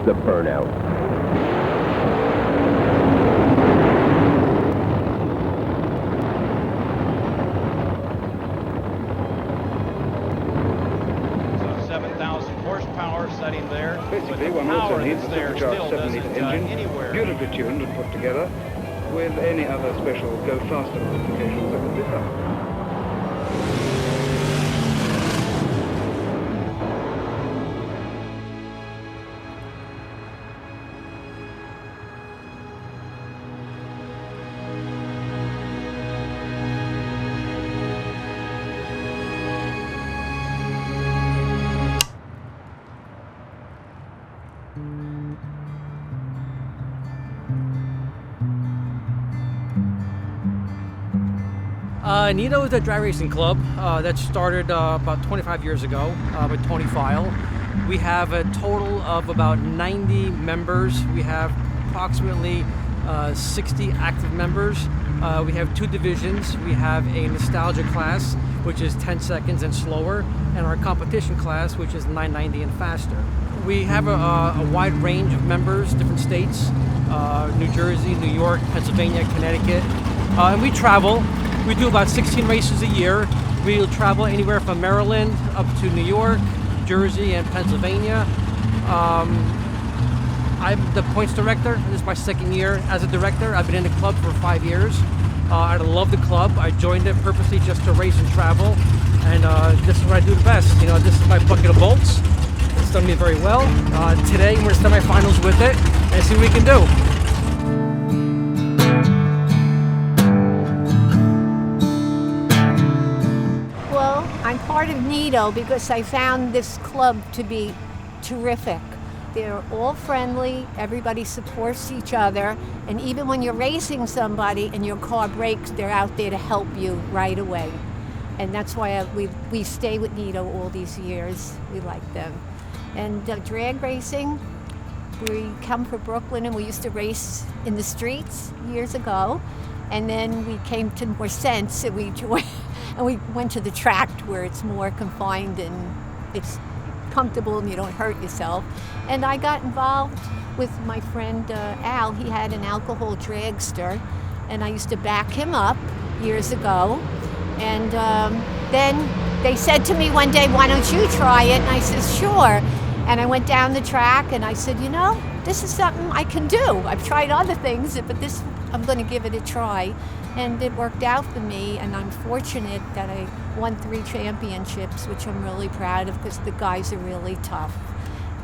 the burnout. Setting there. Basically, one also needs a supercharged 7-litre engine, beautifully tuned and put together, with any other special go-faster modifications that could be found. N.E.T.O is a drag racing club that started about 25 years ago with Tony File. We have a total of about 90 members. We have approximately 60 active members. We have two divisions. We have a nostalgia class, which is 10 seconds and slower, and our competition class, which is 990 and faster. We have a wide range of members, different states, New Jersey, New York, Pennsylvania, Connecticut, and we travel. We do about 16 races a year. We'll travel anywhere from Maryland up to New York, Jersey, and Pennsylvania. I'm the points director. This is my second year as a director. I've been in the club for 5 years. I love the club. I joined it purposely just to race and travel, and this is what I do the best. You know, this is my bucket of bolts. It's done me very well. Today we're in semifinals with it, and see what we can do. I'm part of N.E.T.O because I found this club to be terrific. They're all friendly, everybody supports each other, and even when you're racing somebody and your car breaks, they're out there to help you right away. And that's why we stay with N.E.T.O all these years. We like them. And drag racing, we come from Brooklyn and we used to race in the streets years ago. And then we came to more sense and we joined. And we went to the track where it's more confined and it's comfortable and you don't hurt yourself. And I got involved with my friend Al. He had an alcohol dragster, and I used to back him up years ago. And then they said to me one day, "Why don't you try it?" And I said, "Sure." And I went down the track and I said, "You know, this is something I can do. I've tried other things, but this, I'm going to give it a try." And it worked out for me, and I'm fortunate that I won 3 championships, which I'm really proud of because the guys are really tough.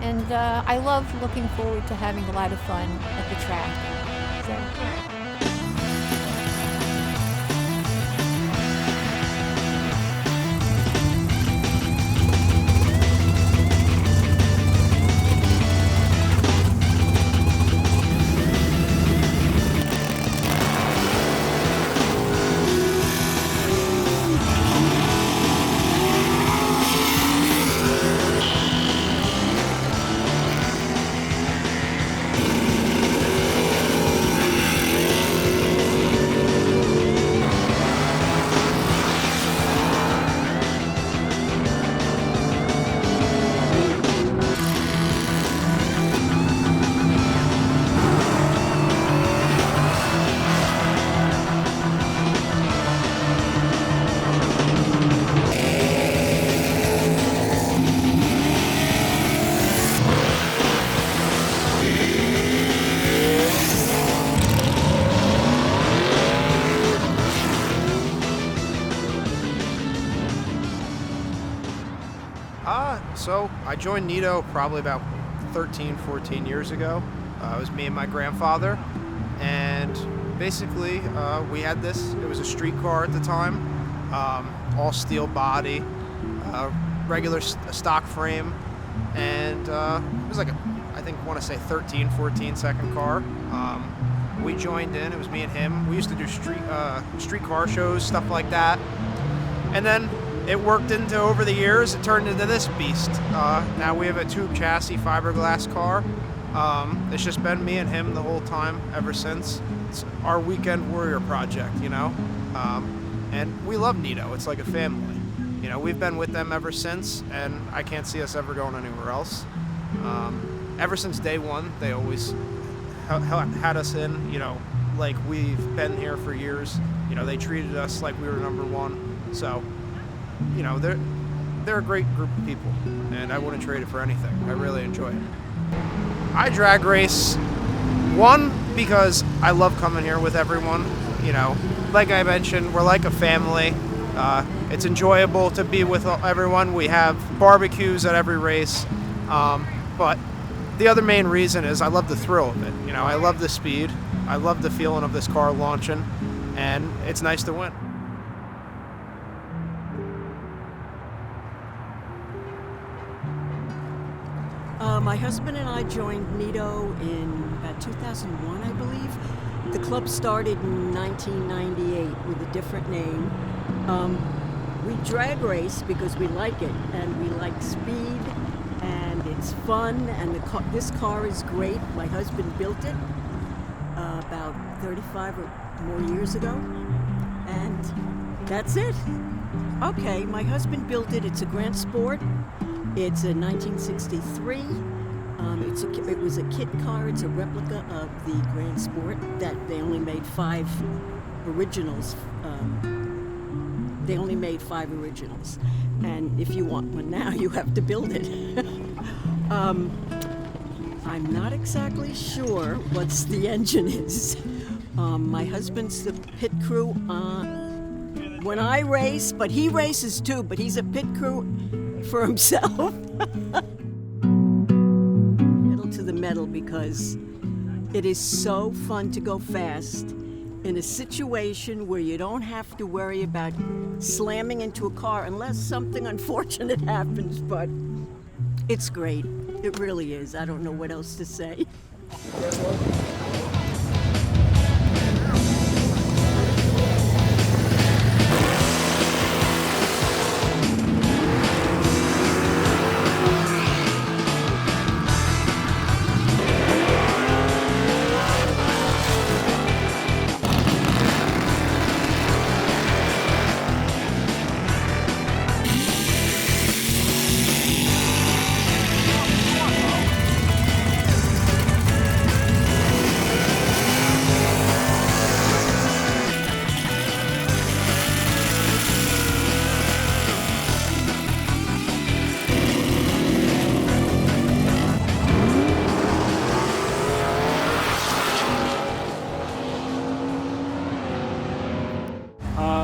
And I love looking forward to having a lot of fun at the track. So. So I joined N.E.T.O probably about 13, 14 years ago. It was me and my grandfather, and basically we had this. It was a street car at the time, all steel body, regular stock frame, and it was like I want to say 13, 14 second car. We joined in. It was me and him. We used to do street car shows, stuff like that, and then it worked into, over the years, it turned into this beast. Now we have a tube chassis fiberglass car. It's just been me and him the whole time ever since. It's our weekend warrior project, you know? And we love N.E.T.O. It's like a family. You know, we've been with them ever since, and I can't see us ever going anywhere else. ever since day one, they always had us in, like we've been here for years. They treated us like we were number one. So, they're a great group of people, and I wouldn't trade it for anything. I really enjoy it. I drag race, one, because I love coming here with everyone. Like I mentioned, we're like a family. It's enjoyable to be with everyone. We have barbecues at every race. But the other main reason is I love the thrill of it. I love the speed. I love the feeling of this car launching, and it's nice to win. My husband and I joined N.E.T.O in about 2001, I believe. The club started in 1998 with a different name. We drag race because we like it, and we like speed, and it's fun, and this car is great. My husband built it about 35 or more years ago, and that's it. Okay, my husband built it. It's a Grand Sport. It's a 1963. It was a kit car. It's a replica of the Grand Sport that they only made 5 originals. They only made 5 originals. And if you want one now, you have to build it. I'm not exactly sure what the engine is. My husband's the pit crew when I race, but he races too, but he's a pit crew for himself. Pedal to the metal, because it is so fun to go fast in a situation where you don't have to worry about slamming into a car unless something unfortunate happens, but it's great. It really is. I don't know what else to say.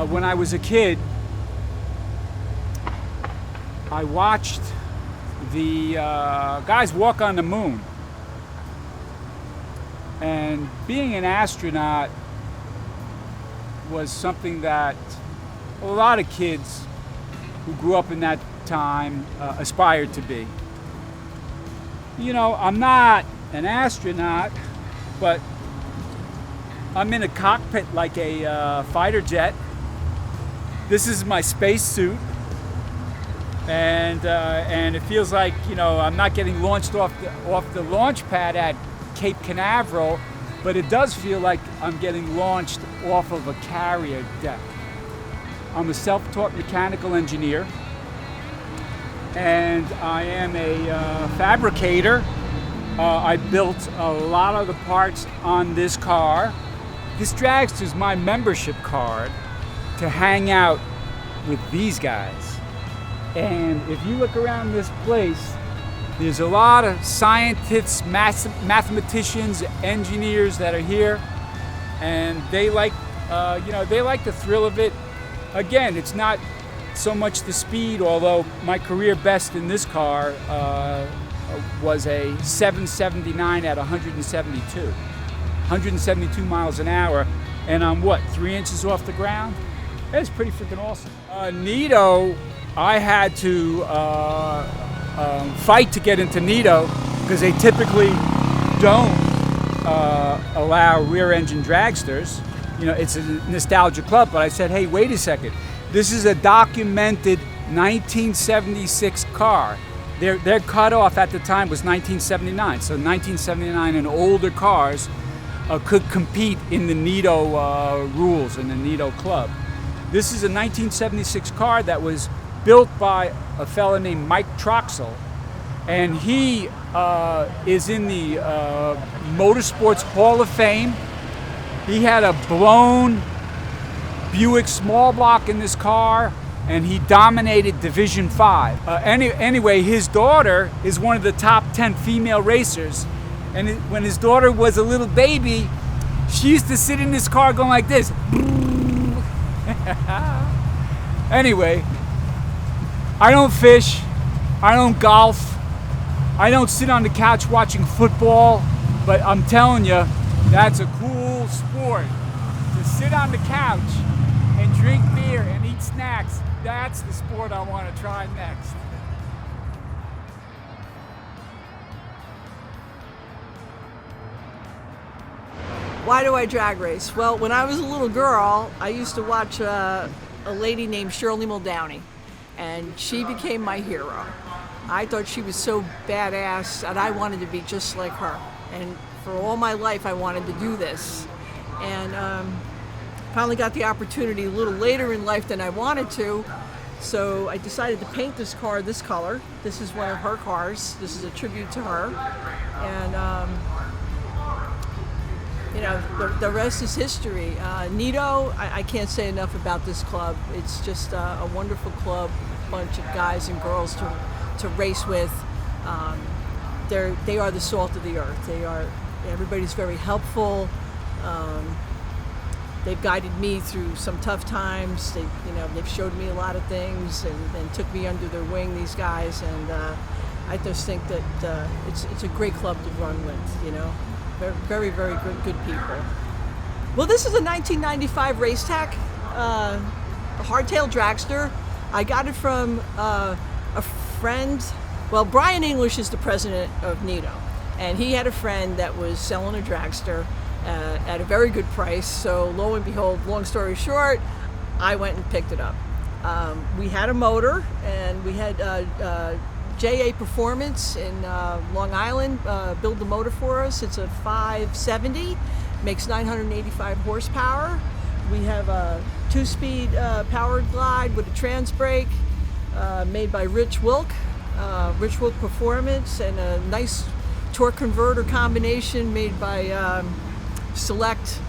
When I was a kid, I watched the guys walk on the moon. And being an astronaut was something that a lot of kids who grew up in that time aspired to be. I'm not an astronaut, but I'm in a cockpit like a fighter jet. This is my space suit, and it feels like I'm not getting launched off the launch pad at Cape Canaveral, but it does feel like I'm getting launched off of a carrier deck. I'm a self-taught mechanical engineer, and I am a fabricator. I built a lot of the parts on this car. This Dragster is my membership card to hang out with these guys. And if you look around this place, there's a lot of scientists, mathematicians, engineers that are here, and they like the thrill of it. Again, it's not so much the speed, although my career best in this car was a 779 at 172 miles an hour, and I'm 3 inches off the ground? That's pretty freaking awesome. N.E.T.O, I had to fight to get into N.E.T.O because they typically don't allow rear-engine dragsters. It's a nostalgia club, but I said, hey, wait a second. This is a documented 1976 car. Their cutoff at the time was 1979. So 1979 and older cars could compete in the N.E.T.O rules in the N.E.T.O club. This is a 1976 car that was built by a fellow named Mike Troxel, and he is in the Motorsports Hall of Fame. He had a blown Buick small block in this car, and he dominated Division 5. Anyway, his daughter is one of the top 10 female racers, and when his daughter was a little baby, she used to sit in this car going like this. Anyway, I don't fish, I don't golf, I don't sit on the couch watching football, but I'm telling you, that's a cool sport. To sit on the couch and drink beer and eat snacks, that's the sport I want to try next. Why do I drag race? Well, when I was a little girl, I used to watch a lady named Shirley Muldowney, and she became my hero. I thought she was so badass, and I wanted to be just like her. And for all my life, I wanted to do this. And finally got the opportunity a little later in life than I wanted to, so I decided to paint this car this color. This is one of her cars. This is a tribute to her. And you know, the rest is history. N.E.T.O, I can't say enough about this club. It's just a wonderful club, bunch of guys and girls to race with. They are the salt of the earth. Everybody's very helpful. They've guided me through some tough times. They've showed me a lot of things and took me under their wing, these guys. And I just think that it's a great club to run with, Very, very good people. Well, this is a 1995 Racetac, a hardtail dragster. I got it from a friend. Well, Brian English is the president of N.E.T.O, and he had a friend that was selling a dragster at a very good price. So lo and behold, long story short, I went and picked it up. We had a motor, and we had JA Performance in Long Island build the motor for us. It's a 570, makes 985 horsepower. We have a 2-speed powered glide with a trans brake made by Rich Wilk Performance, and a nice torque converter combination made by Select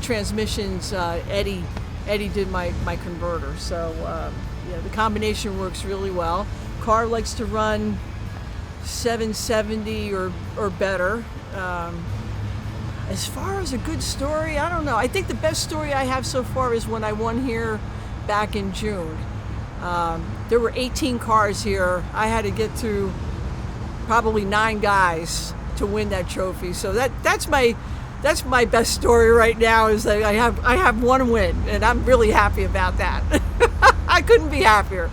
Transmissions. Eddie did my converter, so the combination works really well. Car likes to run 770 or better. As far as a good story, I don't know. I think the best story I have so far is when I won here back in June. There were 18 cars here. I had to get through probably 9 guys to win that trophy. So that's my best story right now, is that I have one win, and I'm really happy about that. I couldn't be happier.